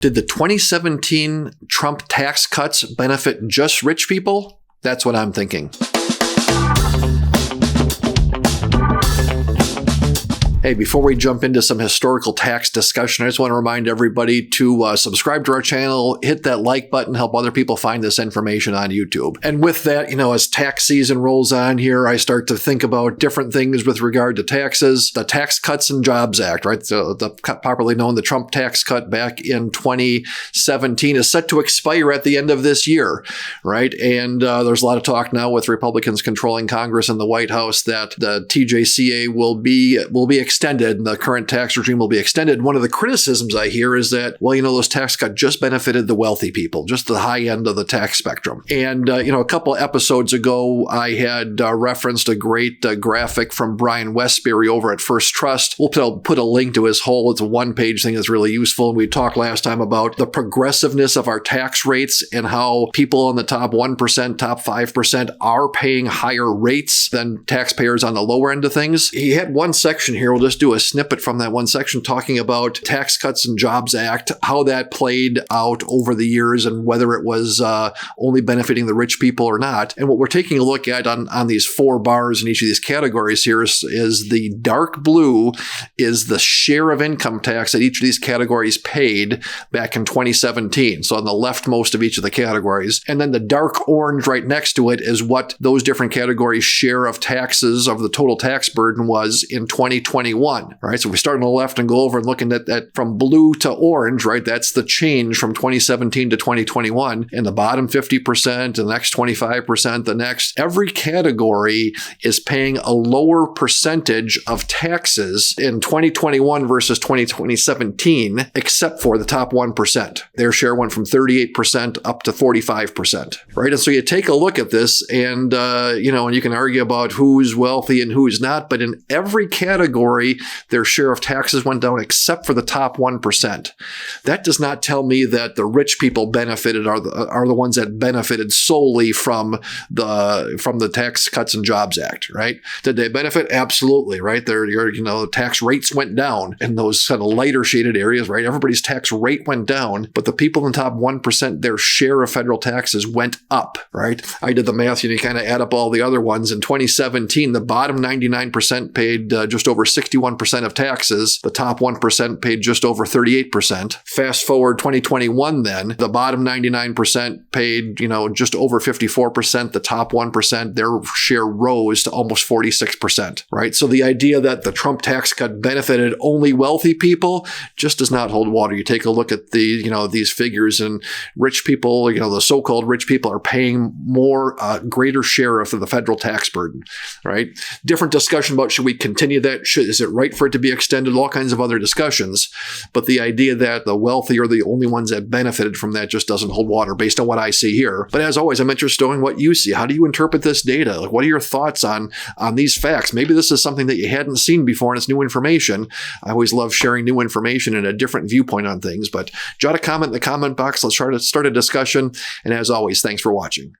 Did the 2017 Trump tax cuts benefit just rich people? That's what I'm thinking. Hey, before we jump into some historical tax discussion, I just want to remind everybody to subscribe to our channel, hit that like button, help other people find this information on YouTube. And with that, as tax season rolls on here, I start to think about different things with regard to taxes. The Tax Cuts and Jobs Act, right? The popularly known the Trump tax cut back in 2017 is set to expire at the end of this year, right? And there's a lot of talk now with Republicans controlling Congress and the White House that the TJCA will be extended, and the current tax regime will be extended. One of the criticisms I hear is that, those tax cuts just benefited the wealthy people, just the high end of the tax spectrum. And, a couple episodes ago, I had referenced a great graphic from Brian Westbury over at First Trust. We'll put a link to his whole, it's a one-page thing that's really useful. We talked last time about the progressiveness of our tax rates and how people in the top 1%, top 5% are paying higher rates than taxpayers on the lower end of things. He had one section here. We'll just do a snippet from that one section talking about Tax Cuts and Jobs Act, how that played out over the years and whether it was only benefiting the rich people or not. And what we're taking a look at on these 4 bars in each of these categories here is the dark blue is the share of income tax that each of these categories paid back in 2017. So on the leftmost of each of the categories. And then the dark orange right next to it is what those different categories' share of taxes of the total tax burden was in 2021, right? So if we start on the left and go over and looking at that from blue to orange, right? That's the change from 2017 to 2021. And the bottom 50%, the next 25%, the next, every category is paying a lower percentage of taxes in 2021 versus 2017, except for the top 1%. Their share went from 38% up to 45%, right? And so you take a look at this and, and you can argue about who's wealthy and who's not, but in every category, their share of taxes went down except for the top 1%. That does not tell me that the rich people benefited are the ones that benefited solely from the Tax Cuts and Jobs Act, right? Did they benefit? Absolutely, right? The tax rates went down in those kind of lighter shaded areas, right? Everybody's tax rate went down, but the people in the top 1%, their share of federal taxes went up, right? I did the math, you kind of add up all the other ones. In 2017, the bottom 99% paid just over 61% of taxes. The top 1% paid just over 38%. Fast forward 2021 then, the bottom 99% paid, just over 54%. The top 1%, their share rose to almost 46%, right? So the idea that the Trump tax cut benefited only wealthy people just does not hold water. You take a look at these figures, and rich people, the so-called rich people are paying more, greater share of the federal tax burden, right? Different discussion about should we continue that? Is it right for it to be extended? All kinds of other discussions. But the idea that the wealthy are the only ones that benefited from that just doesn't hold water based on what I see here. But as always, I'm interested in what you see. How do you interpret this data? What are your thoughts on these facts? Maybe this is something that you hadn't seen before and it's new information. I always love sharing new information and a different viewpoint on things. But jot a comment in the comment box. Let's try to start a discussion. And as always, thanks for watching.